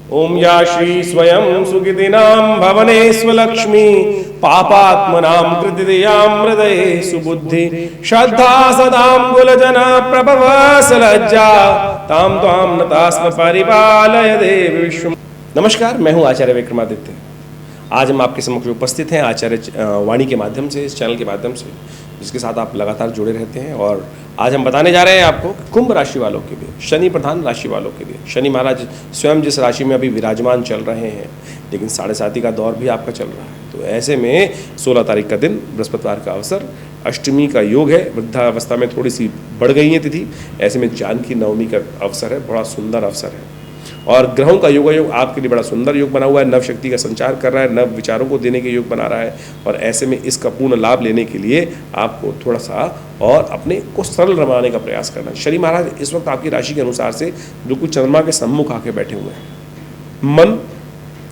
ओम या श्री स्वयं सुकृतिनां भवनेष्वलक्ष्मी पापात्मनां कृतिदयां हृदये सुबुद्धि श्रद्धा सदां कुलजना प्रभवस लज्जा ताम त्वां नतास्म परिपालय देव विश्व। नमस्कार, मैं हूं आचार्य विक्रमादित्य। आज हम आपके समक्ष उपस्थित हैं आचार्य वाणी के माध्यम से, इस चैनल के माध्यम से, जिसके साथ आप लगातार जुड़े रहते हैं। और आज हम बताने जा रहे हैं आपको कुंभ राशि वालों के लिए, शनि प्रधान राशि वालों के लिए। शनि महाराज स्वयं जिस राशि में अभी विराजमान चल रहे हैं, लेकिन 7.5 का दौर भी आपका चल रहा है। तो ऐसे में 16 तारीख का दिन बृहस्पतिवार का अवसर, अष्टमी का योग है, वृद्धावस्था में थोड़ी सी बढ़ गई है तिथि। ऐसे में जानकी नवमी का अवसर है, बड़ा सुंदर अवसर है। और ग्रहों का योग आपके लिए बड़ा सुंदर योग बना हुआ है, नव शक्ति का संचार कर रहा है, नव विचारों को देने के योग बना रहा है। और ऐसे में इसका पूर्ण लाभ लेने के लिए आपको थोड़ा सा और अपने को सरल बनाने का प्रयास करना है। शनि महाराज इस वक्त आपकी राशि के अनुसार से बिल्कुल चंद्रमा के सम्मुख आके बैठे हुए हैं। मन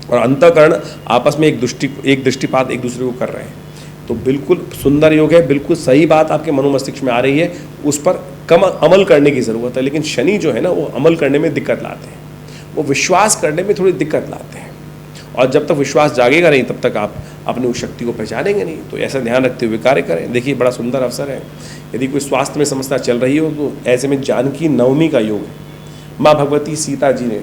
और अंतःकरण आपस में एक दृष्टिपात एक दूसरे को कर रहे हैं। तो बिल्कुल सुंदर योग है, बिल्कुल सही बात आपके मनोमस्तिष्क में आ रही है, उस पर कम अमल करने की ज़रूरत है। लेकिन शनि जो है ना, वो अमल करने में दिक्कत लाते हैं, वो विश्वास करने में थोड़ी दिक्कत लाते हैं। और जब तक विश्वास जागेगा नहीं, तब तक आप अपनी उस शक्ति को पहचानेंगे नहीं। तो ऐसा ध्यान रखते हुए कार्य करें। देखिए, बड़ा सुंदर अवसर है। यदि कोई स्वास्थ्य में समस्या चल रही हो, तो ऐसे में जानकी नवमी का योग है। माँ भगवती सीता जी ने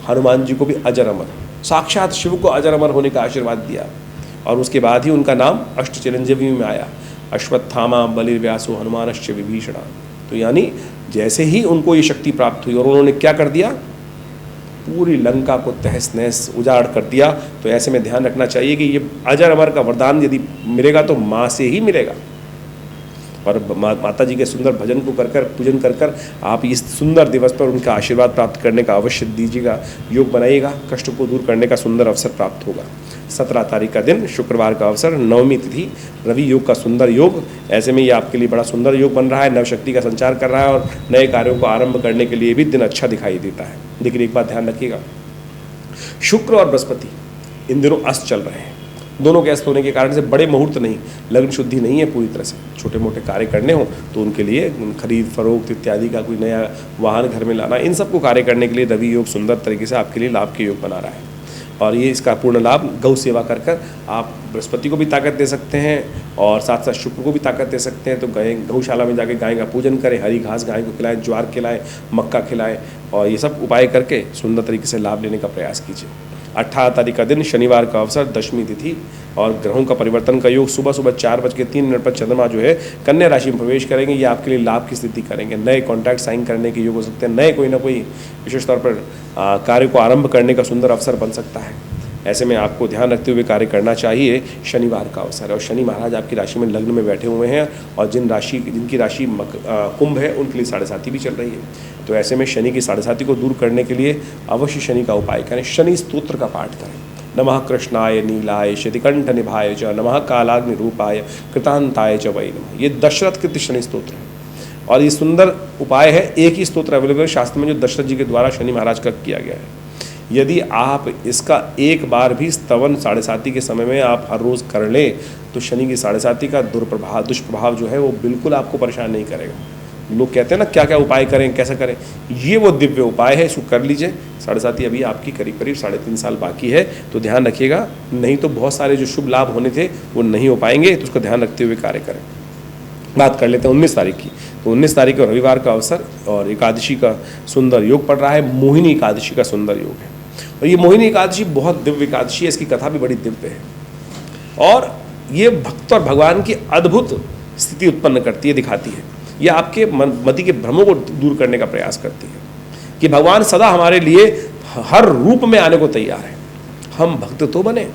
हनुमान जी को भी अजर अमर, साक्षात शिव को अजर अमर होने का आशीर्वाद दिया। और उसके बाद ही उनका नाम अष्ट चिरंजीवी में आया, अश्वत्थामा बलिर्व्यासो हनुमानश्च विभीषणा। तो यानी जैसे ही उनको ये शक्ति प्राप्त हुई और उन्होंने क्या कर दिया, पूरी लंका को तहस नहस उजाड़ कर दिया। तो ऐसे में ध्यान रखना चाहिए कि ये अजर अमर का वरदान यदि मिलेगा तो माँ से ही मिलेगा। और माता जी के सुंदर भजन को कर पूजन कर आप इस सुंदर दिवस पर उनका आशीर्वाद प्राप्त करने का अवश्य दीजिएगा, योग बनाइएगा, कष्ट को दूर करने का सुंदर अवसर प्राप्त होगा। 17 तारीख का दिन शुक्रवार का अवसर, नवमी तिथि, रवि योग का सुंदर योग। ऐसे में ये आपके लिए बड़ा सुंदर योग बन रहा है, नवशक्ति का संचार कर रहा है और नए कार्यों को आरंभ करने के लिए भी दिन अच्छा दिखाई देता है। लेकिन एक बात ध्यान रखिएगा, शुक्र और बृहस्पति इन दिनों अस्त चल रहे हैं। दोनों के अस्त होने के कारण से बड़े मुहूर्त नहीं, लग्न शुद्धि नहीं है पूरी तरह से। छोटे मोटे कार्य करने हो तो उनके लिए खरीद फरोख्त इत्यादि का, कोई नया वाहन घर में लाना, इन सबको कार्य करने के लिए रवि योग सुंदर तरीके से आपके लिए लाभ के योग बना रहा है। और ये इसका पूर्ण लाभ गौ सेवा कर आप बृहस्पति को भी ताकत दे सकते हैं और साथ साथ शुक्र को भी ताकत दे सकते हैं। तो गौशाला में जाके गाय का पूजन करें, हरी घास गाय को खिलाएं, ज्वार खिलाएं, मक्का खिलाएं, और ये सब उपाय करके सुंदर तरीके से लाभ लेने का प्रयास कीजिए। 18 तारीख का दिन शनिवार का अवसर, दशमी तिथि और ग्रहों का परिवर्तन का योग। सुबह 4:03 पर चंद्रमा जो है कन्या राशि में प्रवेश करेंगे। ये आपके लिए लाभ की स्थिति करेंगे। नए कॉन्ट्रैक्ट साइन करने के योग हो सकते हैं, नए कोई ना कोई विशेष तौर पर कार्य को आरंभ करने का सुंदर अवसर बन सकता है। ऐसे में आपको ध्यान रखते हुए कार्य करना चाहिए। शनिवार का अवसर है और शनि महाराज आपकी राशि में लग्न में बैठे हुए हैं और जिनकी राशि कुंभ है, उनके लिए 7.5 भी चल रही है। तो ऐसे में शनि की 7.5 को दूर करने के लिए अवश्य शनि का उपाय करें। शनि स्तोत्र का पाठ करें। नमः कृष्णाय नीलाय शतिकंठ निभाय च, नमः कालाग्नि रूपाय कृतांताय च वै नमः। ये दशरथ कृत शनि स्तोत्र है और ये सुंदर उपाय है। एक ही स्तोत्र अवेलेबल है शास्त्र में, जो दशरथ जी के द्वारा शनि महाराज का किया गया है। यदि आप इसका एक बार भी स्तवन 7.5 के समय में आप हर रोज़ कर लें, तो शनि की 7.5 का दुष्प्रभाव जो है वो बिल्कुल आपको परेशान नहीं करेगा। लोग कहते हैं ना क्या क्या उपाय करें, कैसे करें, ये वो दिव्य उपाय है, इसको कर लीजिए। 7.5 अभी आपकी करीब 3.5 साल बाकी है, तो ध्यान रखिएगा, नहीं तो बहुत सारे जो शुभ लाभ होने थे वो नहीं हो पाएंगे। तो उसको ध्यान रखते हुए कार्य करें। बात कर लेते हैं 19 तारीख की। तो 19 तारीख को रविवार का अवसर और एकादशी का सुंदर योग पड़ रहा है। मोहिनी एकादशी का सुंदर योग है और ये मोहिनी एकादशी बहुत दिव्य एकादशी है। इसकी कथा भी बड़ी दिव्य है और ये भक्त और भगवान की अद्भुत स्थिति उत्पन्न करती है, दिखाती है। ये आपके मति के भ्रमों को दूर करने का प्रयास करती है कि भगवान सदा हमारे लिए हर रूप में आने को तैयार है। हम भक्त तो बने।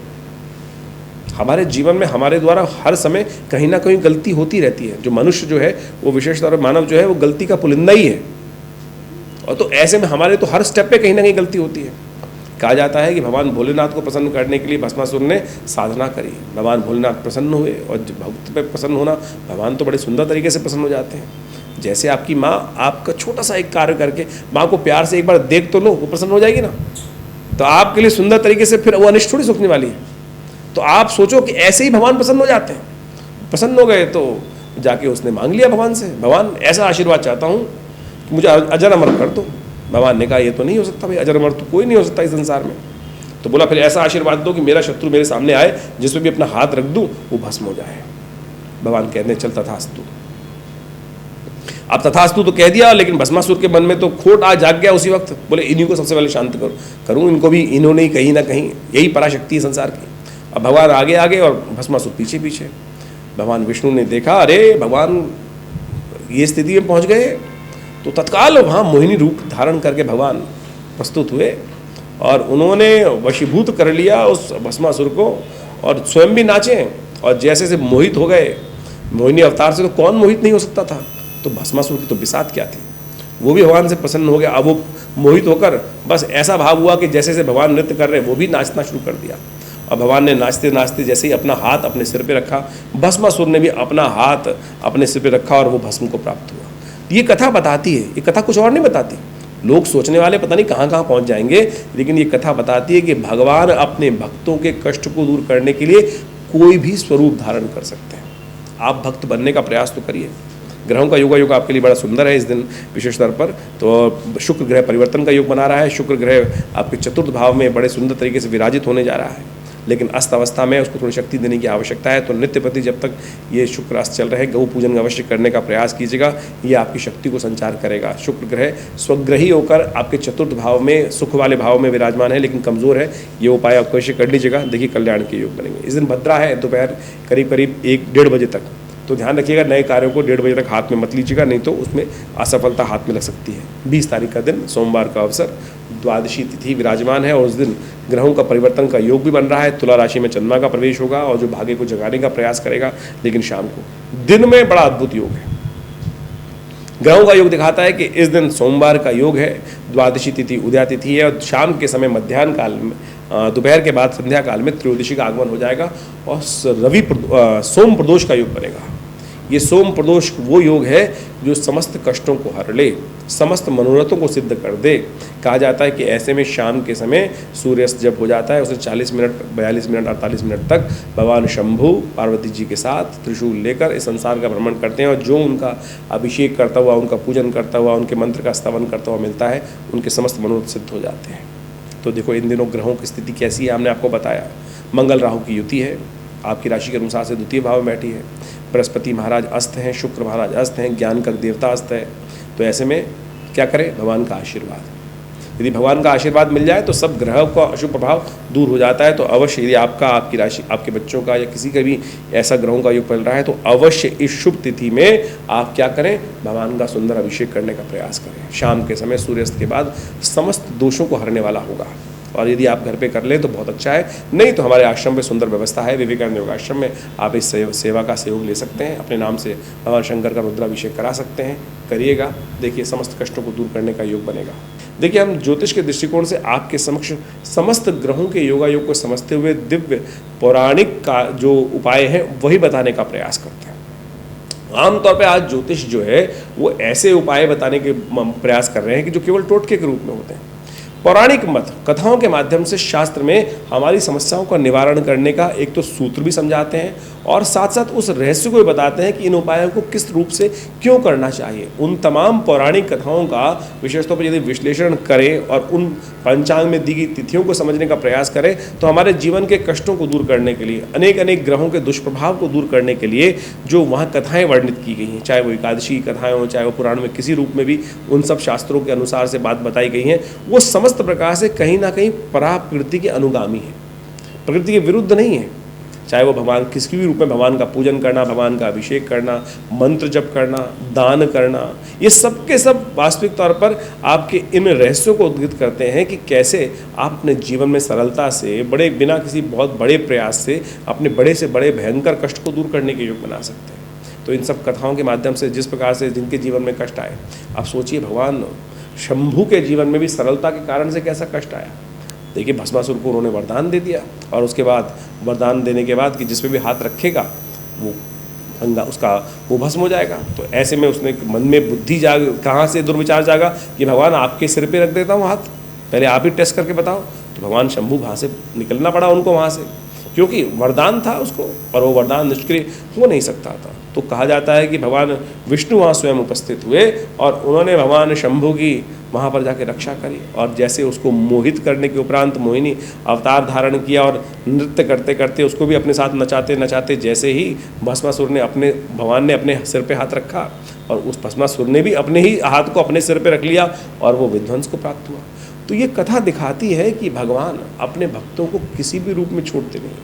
हमारे जीवन में हमारे द्वारा हर समय कहीं ना कहीं गलती होती रहती है। जो मनुष्य जो है वो विशेष तौर पर मानव जो है वो गलती का पुलिंदा ही है। और तो ऐसे में हमारे तो हर स्टेप पे कहीं ना कहीं गलती होती है। कहा जाता है कि भगवान भोलेनाथ को प्रसन्न करने के लिए भस्मासुर ने साधना करी। भगवान भोलेनाथ प्रसन्न हुए और भक्त पे प्रसन्न होना, भगवान तो बड़े सुंदर तरीके से प्रसन्न हो जाते हैं। जैसे आपकी माँ आपका छोटा सा एक कार्य करके माँ को प्यार से एक बार देख तो लो, वो प्रसन्न हो जाएगी ना। तो आपके लिए सुंदर तरीके से फिर वो अनिष्ट थोड़ी सोचने वाली है। तो आप सोचो कि ऐसे ही भगवान प्रसन्न हो जाते हैं। प्रसन्न हो गए तो जाके उसने मांग लिया भगवान से, भगवान ऐसा आशीर्वाद चाहता हूँ कि मुझे अजर अमर कर दो। भगवान ने कहा ये तो नहीं हो सकता भाई, अजर अमर तो कोई नहीं हो सकता इस संसार में। तो बोला फिर ऐसा आशीर्वाद दो कि मेरा शत्रु मेरे सामने आए, जिसमें भी अपना हाथ रख दूं वो भस्म हो जाए। भगवान कहते हैं चल तथास्तु। अब तथास्तु तो कह दिया, लेकिन भस्मासुर के मन में तो खोट आ जाग गया उसी वक्त। बोले इन्हीं को सबसे पहले शांत करूं, इनको भी इन्होंने ही कहीं ना कहीं, यही पराशक्ति है संसार की। अब भगवान आगे आगे और भस्मासुर पीछे पीछे। भगवान विष्णु ने देखा अरे भगवान ये स्थिति में पहुंच गए, तो तत्काल वहाँ मोहिनी रूप धारण करके भगवान प्रस्तुत हुए और उन्होंने वशीभूत कर लिया उस भस्मासुर को, और स्वयं भी नाचे और जैसे से मोहित हो गए। मोहिनी अवतार से तो कौन मोहित नहीं हो सकता था, तो भस्मासुर की तो बिसात क्या थी, वो भी भगवान से प्रसन्न हो गया। अब वो मोहित होकर बस ऐसा भाव हुआ कि जैसे से भगवान नृत्य कर रहे वो भी नाचना शुरू कर दिया। और भगवान ने नाचते नाचते जैसे ही अपना हाथ अपने सिर पे रखा, भस्मासुर ने भी अपना हाथ अपने सिर पे रखा और वो भस्म को प्राप्त हुआ। ये कथा बताती है, ये कथा कुछ और नहीं बताती। लोग सोचने वाले पता नहीं कहाँ कहाँ पहुँच जाएंगे, लेकिन ये कथा बताती है कि भगवान अपने भक्तों के कष्ट को दूर करने के लिए कोई भी स्वरूप धारण कर सकते हैं। आप भक्त बनने का प्रयास तो करिए। ग्रहों का योग आपके लिए बड़ा सुंदर है इस दिन विशेष तौर पर। तो शुक्र ग्रह परिवर्तन का योग बना रहा है। शुक्र ग्रह आपके चतुर्थ भाव में बड़े सुंदर तरीके से विराजित होने जा रहा है, लेकिन अस्त अवस्था में उसको थोड़ी शक्ति देने की आवश्यकता है। तो नित्य प्रति जब तक ये शुक्र अस्त चल रहे, गौ पूजन अवश्य करने का प्रयास कीजिएगा, ये आपकी शक्ति को संचार करेगा। शुक्र ग्रह स्वग्रही होकर आपके चतुर्थ भाव में, सुख वाले भाव में विराजमान है, लेकिन कमज़ोर है। ये उपाय आप अवश्य कर लीजिएगा, देखिए कल्याण के योग बनेंगे। इस दिन भद्रा है, दोपहर करीब करीब 1-1:30 बजे तक। तो ध्यान रखिएगा नए कार्यों को 1:30 बजे तक हाथ में मत लीजिएगा, नहीं तो उसमें असफलता हाथ में लग सकती है। 20 तारीख का दिन सोमवार का अवसर, द्वादशी तिथि विराजमान है और उस दिन ग्रहों का परिवर्तन का योग भी बन रहा है। तुला राशि में चंद्रमा का प्रवेश होगा और जो भाग्य को जगाने का प्रयास करेगा, लेकिन शाम को। दिन में बड़ा अद्भुत योग है। ग्रहों का योग दिखाता है कि इस दिन सोमवार का योग है, द्वादशी तिथि उदया तिथि है और शाम के समय मध्याह्न काल में, दोपहर के बाद संध्या काल में त्रयोदशी का आगमन हो जाएगा और सोम प्रदोष का योग बनेगा। ये सोम प्रदोष वो योग है जो समस्त कष्टों को हर ले, समस्त मनोरथों को सिद्ध कर दे। कहा जाता है कि ऐसे में शाम के समय सूर्यास्त जब हो जाता है, उसे 40 मिनट, 42 मिनट, 48 मिनट तक भगवान शंभु पार्वती जी के साथ त्रिशूल लेकर इस संसार का भ्रमण करते हैं और जो उनका अभिषेक करता हुआ, उनका पूजन करता हुआ, उनके मंत्र का स्तवन करता हुआ मिलता है, उनके समस्त मनोरथ सिद्ध हो जाते हैं। तो देखो इन दिनों ग्रहों की स्थिति कैसी है, हमने आपको बताया। मंगल राहु की युति है, आपकी राशि के अनुसार से द्वितीय भाव में बैठी है। बृहस्पति महाराज अस्त हैं, शुक्र महाराज अस्त हैं, ज्ञान का देवता अस्त है। तो ऐसे में क्या करें? भगवान का आशीर्वाद। यदि भगवान का आशीर्वाद मिल जाए तो सब ग्रहों का अशुभ प्रभाव दूर हो जाता है। तो अवश्य यदि आपका, आपकी राशि, आपके बच्चों का या किसी का भी ऐसा ग्रहों का योग चल रहा है तो अवश्य इस शुभ तिथि में आप क्या करें? भगवान का सुंदर अभिषेक करने का प्रयास करें। शाम के समय सूर्यास्त के बाद समस्त दोषों को हरने वाला होगा और यदि आप घर पे कर लें तो बहुत अच्छा है, नहीं तो हमारे आश्रम में सुंदर व्यवस्था है। विवेकानंद योगाश्रम में आप इस सेवा का सहयोग ले सकते हैं। अपने नाम से भगवान शंकर का रुद्राभिषेक करा सकते हैं, करिएगा। देखिए समस्त कष्टों को दूर करने का योग बनेगा। देखिए हम ज्योतिष के दृष्टिकोण से आपके समक्ष समस्त ग्रहों के योगायोग को समझते हुए दिव्य पौराणिक का जो उपाय है वही बताने का प्रयास करते हैं। आमतौर पर आज ज्योतिष जो है वो ऐसे उपाय बताने के प्रयास कर रहे हैं कि जो केवल टोटके के रूप में होते हैं। पौराणिक मत कथाओं के माध्यम से शास्त्र में हमारी समस्याओं का निवारण करने का एक तो सूत्र भी समझाते हैं और साथ साथ उस रहस्य को भी बताते हैं कि इन उपायों को किस रूप से क्यों करना चाहिए। उन तमाम पौराणिक कथाओं का विशेष तौर पर यदि विश्लेषण करें और उन पंचांग में दी गई तिथियों को समझने का प्रयास करें तो हमारे जीवन के कष्टों को दूर करने के लिए, अनेक अनेक ग्रहों के दुष्प्रभाव को दूर करने के लिए जो वहाँ कथाएँ वर्णित की गई हैं, चाहे वो एकादशी की कथाएँ हों, चाहे वो पुराण में किसी रूप में भी उन सब शास्त्रों के अनुसार से बात बताई गई हैं, वो समस्त प्रकार से कहीं ना कहीं पराप्रकृति के अनुगामी है, प्रकृति के विरुद्ध नहीं है। चाहे वो भगवान किसी भी रूप में भगवान का पूजन करना, भगवान का अभिषेक करना, मंत्र जप करना, दान करना, ये सब के सब वास्तविक तौर पर आपके इन रहस्यों को उद्घाटित करते हैं कि कैसे आप अपने जीवन में सरलता से, बड़े बिना किसी बहुत बड़े प्रयास से अपने बड़े से बड़े भयंकर कष्ट को दूर करने के योग बना सकते हैं। तो इन सब कथाओं के माध्यम से जिस प्रकार से जिनके जीवन में कष्ट आए, आप सोचिए भगवान शंभु के जीवन में भी सरलता के कारण से कैसा कष्ट आया। देखिए भस्मासुर को उन्होंने वरदान दे दिया और उसके बाद वरदान देने के बाद कि जिस पे भी हाथ रखेगा वो गंगा उसका वो भस्म हो जाएगा। तो ऐसे में उसने मन में बुद्धि जाग, कहाँ से दुर्विचार जागा कि भगवान आपके सिर पे रख देता हूँ हाथ, पहले आप ही टेस्ट करके बताओ। तो भगवान शंभु वहाँ से निकलना पड़ा उनको, वहाँ से, क्योंकि वरदान था उसको और वो वरदान निष्क्रिय हो नहीं सकता था। तो कहा जाता है कि भगवान विष्णु वहाँ स्वयं उपस्थित हुए और उन्होंने भगवान शंभु की वहाँ पर जाके रक्षा करी, और जैसे उसको मोहित करने के उपरांत मोहिनी अवतार धारण किया और नृत्य करते करते उसको भी अपने साथ नचाते नचाते जैसे ही भस्मासुर ने भगवान ने अपने सिर पे हाथ रखा और उस भस्मासुर ने भी अपने ही हाथ को अपने सिर पे रख लिया और वो विध्वंस को प्राप्त हुआ। तो ये कथा दिखाती है कि भगवान अपने भक्तों को किसी भी रूप में छोड़ते नहीं,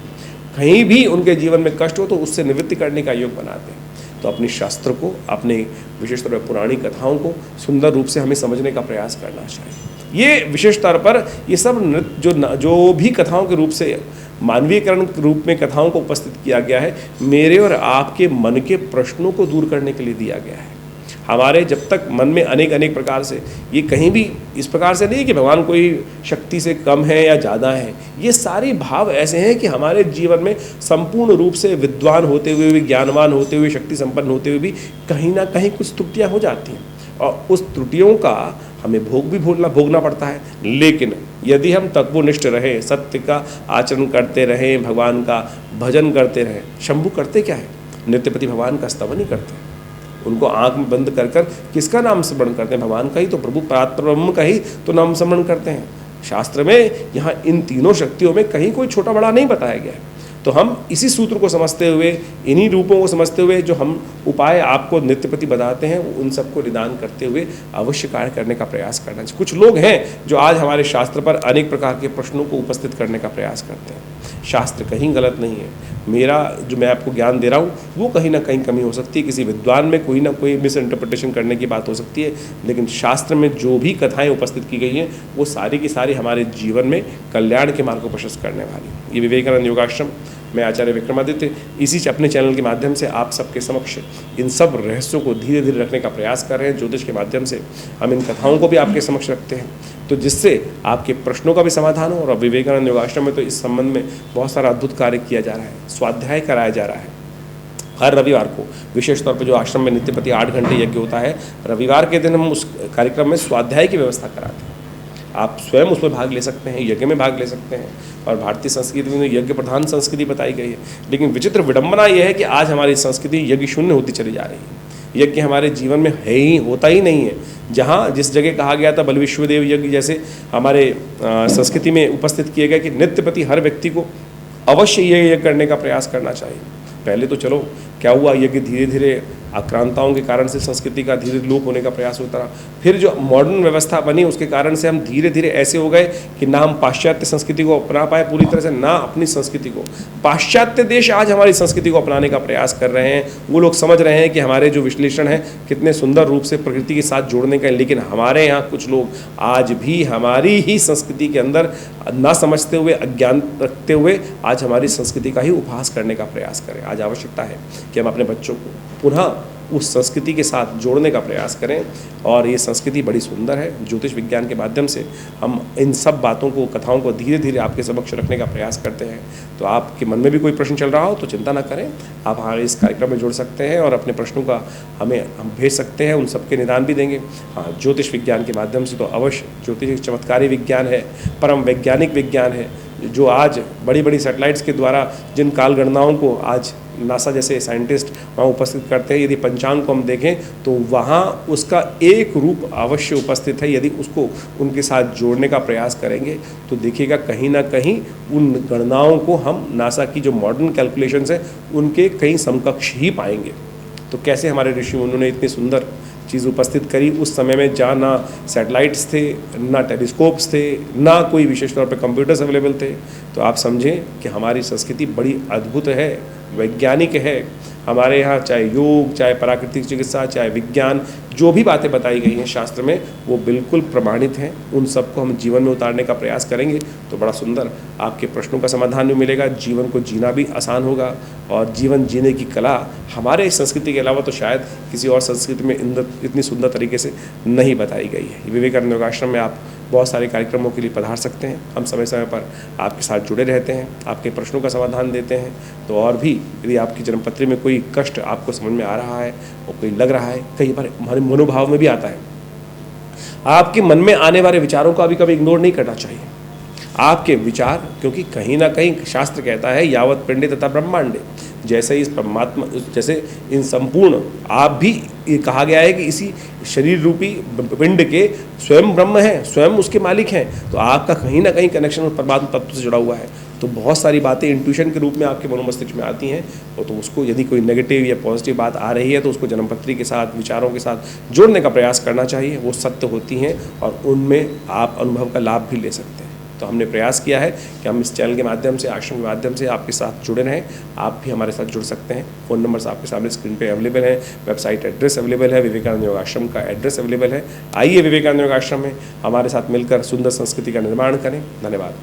कहीं भी उनके जीवन में कष्ट हो तो उससे निवृत्ति करने का योग बनाते हैं। तो अपने शास्त्र को, अपने विशेष तौर पर पुरानी कथाओं को सुंदर रूप से हमें समझने का प्रयास करना चाहिए। ये विशेष तौर पर ये सब नृत्य जो भी कथाओं के रूप से मानवीयकरण के रूप में कथाओं को उपस्थित किया गया है, मेरे और आपके मन के प्रश्नों को दूर करने के लिए दिया गया है। हमारे जब तक मन में अनेक अनेक प्रकार से, ये कहीं भी इस प्रकार से नहीं कि भगवान कोई शक्ति से कम है या ज़्यादा है, ये सारे भाव ऐसे हैं कि हमारे जीवन में संपूर्ण रूप से विद्वान होते हुए भी, ज्ञानवान होते हुए, शक्ति संपन्न होते हुए भी कहीं ना कहीं कुछ त्रुटियाँ हो जाती हैं और उस त्रुटियों का हमें भोगना पड़ता है। लेकिन यदि हम तत्वनिष्ठ रहें, सत्य का आचरण करते रहें, भगवान का भजन करते रहें। शंभु करते क्या है? नित्यपति भगवान का स्तवन ही करते हैं। उनको आंख में बंद कर कर किसका नाम स्मरण करते हैं? भगवान का ही तो, प्रभु परात्पर का ही तो नाम स्मरण करते हैं। शास्त्र में यहाँ इन तीनों शक्तियों में कहीं कोई छोटा बड़ा नहीं बताया गया है। तो हम इसी सूत्र को समझते हुए, इन्हीं रूपों को समझते हुए जो हम उपाय आपको नित्यपति बताते हैं, उन सबको निदान करते हुए अवश्य कार्य करने का प्रयास करना चाहिए। कुछ लोग हैं जो आज हमारे शास्त्र पर अनेक प्रकार के प्रश्नों को उपस्थित करने का प्रयास करते हैं। शास्त्र कहीं गलत नहीं है, मेरा जो मैं आपको ज्ञान दे रहा हूँ वो कहीं ना कहीं कमी हो सकती है, किसी विद्वान में कोई ना कोई मिसइंटरप्रिटेशन करने की बात हो सकती है, लेकिन शास्त्र में जो भी कथाएं उपस्थित की गई हैं वो सारी की सारी हमारे जीवन में कल्याण के मार्ग को प्रशस्त करने वाली। ये विवेकानंद योगाश्रम, मैं आचार्य विक्रमादित्य, इसी अपने चैनल के माध्यम से आप सबके समक्ष इन सब रहस्यों को धीरे धीरे रखने का प्रयास कर रहे हैं। ज्योतिष के माध्यम से हम इन कथाओं को भी आपके समक्ष रखते हैं, तो जिससे आपके प्रश्नों का भी समाधान हो। और विवेकानंद योगाश्रम में तो इस संबंध में बहुत सारा अद्भुत कार्य किया जा रहा है, स्वाध्याय कराया जा रहा है। हर रविवार को विशेष तौर पर जो आश्रम में नित्यपति 8 घंटे यज्ञ होता है, रविवार के दिन हम उस कार्यक्रम में स्वाध्याय की व्यवस्था कराते हैं। आप स्वयं उसमें भाग ले सकते हैं, यज्ञ में भाग ले सकते हैं। और भारतीय संस्कृति में यज्ञ प्रधान संस्कृति बताई गई है, लेकिन विचित्र विडंबना यह है कि आज हमारी संस्कृति यज्ञ शून्य होती चली जा रही है। यज्ञ हमारे जीवन में है ही, होता ही नहीं है। जहाँ जिस जगह कहा गया था बल विश्वदेव यज्ञ जैसे हमारे संस्कृति में उपस्थित किए गए कि नित्यपति हर व्यक्ति को अवश्य ये करने का प्रयास करना चाहिए। पहले तो चलो क्या हुआ, यज्ञ धीरे धीरे आक्रांताओं के कारण से संस्कृति का धीरे लोप होने का प्रयास होता रहा। फिर जो मॉडर्न व्यवस्था बनी उसके कारण से हम धीरे धीरे ऐसे हो गए कि ना हम पाश्चात्य संस्कृति को अपना पाए पूरी तरह से, ना अपनी संस्कृति को। पाश्चात्य देश आज हमारी संस्कृति को अपनाने का प्रयास कर रहे हैं। वो लोग समझ रहे हैं कि हमारे जो विश्लेषण है कितने सुंदर रूप से प्रकृति के साथ जोड़ने का है, लेकिन हमारे यहाँ कुछ लोग आज भी हमारी ही संस्कृति के अंदर ना समझते हुए, अज्ञान रखते हुए आज हमारी संस्कृति का ही उपहास करने का प्रयास करें। आज आवश्यकता है कि हम अपने बच्चों को पुनः उस संस्कृति के साथ जोड़ने का प्रयास करें। और ये संस्कृति बड़ी सुंदर है। ज्योतिष विज्ञान के माध्यम से हम इन सब बातों को, कथाओं को धीरे धीरे आपके समक्ष रखने का प्रयास करते हैं। तो आपके मन में भी कोई प्रश्न चल रहा हो तो चिंता ना करें, आप हमारे इस कार्यक्रम में जुड़ सकते हैं और अपने प्रश्नों का हम भेज सकते हैं, उन सबके निदान भी देंगे। हाँ, ज्योतिष विज्ञान के माध्यम से तो अवश्य, ज्योतिष एक चमत्कारी विज्ञान है, परम वैज्ञानिक विज्ञान है, जो आज बड़ी बड़ी सैटेलाइट्स के द्वारा जिन काल गणनाओं को आज नासा जैसे साइंटिस्ट वहाँ उपस्थित करते हैं, यदि पंचांग को हम देखें तो वहाँ उसका एक रूप अवश्य उपस्थित है। यदि उसको उनके साथ जोड़ने का प्रयास करेंगे तो देखिएगा कहीं ना कहीं उन गणनाओं को हम नासा की जो मॉडर्न कैलकुलेशंस हैं उनके कहीं समकक्ष ही पाएंगे। तो कैसे हमारे ऋषि उन्होंने इतनी सुंदर चीज़ उपस्थित करी उस समय में, जहाँ ना सैटेलाइट्स थे, ना टेलीस्कोप्स थे, ना कोई विशेष तौर पे कंप्यूटर्स अवेलेबल थे। तो आप समझें कि हमारी संस्कृति बड़ी अद्भुत है, वैज्ञानिक है। हमारे यहाँ चाहे योग, चाहे प्राकृतिक चिकित्सा, चाहे विज्ञान, जो भी बातें बताई गई हैं शास्त्र में वो बिल्कुल प्रमाणित हैं। उन सबको हम जीवन में उतारने का प्रयास करेंगे तो बड़ा सुंदर आपके प्रश्नों का समाधान भी मिलेगा, जीवन को जीना भी आसान होगा। और जीवन जीने की कला हमारे संस्कृति के अलावा तो शायद किसी और संस्कृति में इतनी सुंदर तरीके से नहीं बताई गई है। विवेकानंद योगाश्रम में आप बहुत सारे कार्यक्रमों के लिए पधार सकते हैं। हम समय समय पर आपके साथ जुड़े रहते हैं, आपके प्रश्नों का समाधान देते हैं। तो और भी यदि आपकी जन्मपत्री में कोई कष्ट आपको समझ में आ रहा है और कोई लग रहा है, कई बार हमारे मनोभाव में भी आता है, आपके मन में आने वाले विचारों को कभी इग्नोर नहीं करना चाहिए। आपके विचार, क्योंकि कहीं ना कहीं शास्त्र कहता है यावत पिंडे तथा ब्रह्मांडे, जैसे इस परमात्मा, जैसे इन संपूर्ण, आप भी ये कहा गया है कि इसी शरीर रूपी पिंड के स्वयं ब्रह्म है, स्वयं उसके मालिक हैं, तो आपका कहीं ना कहीं कनेक्शन उस परमात्मा तत्व से जुड़ा हुआ है। तो बहुत सारी बातें इंट्यूशन के रूप में आपके मनोमस्तिष्क में आती हैं, तो उसको यदि कोई नेगेटिव या पॉजिटिव बात आ रही है तो उसको जन्मपत्री के साथ, विचारों के साथ जोड़ने का प्रयास करना चाहिए। वो सत्य होती हैं और उनमें आप अनुभव का लाभ भी ले सकते हैं। तो हमने प्रयास किया है कि हम इस चैनल के माध्यम से, आश्रम के माध्यम से आपके साथ जुड़े रहें। आप भी हमारे साथ जुड़ सकते हैं। फ़ोन नंबर्स आपके सामने स्क्रीन पे अवेलेबल है, वेबसाइट एड्रेस अवेलेबल है, विवेकानंद योग आश्रम का एड्रेस अवेलेबल है। आइए विवेकानंद योग आश्रम में हमारे साथ मिलकर सुंदर संस्कृति का निर्माण करें। धन्यवाद।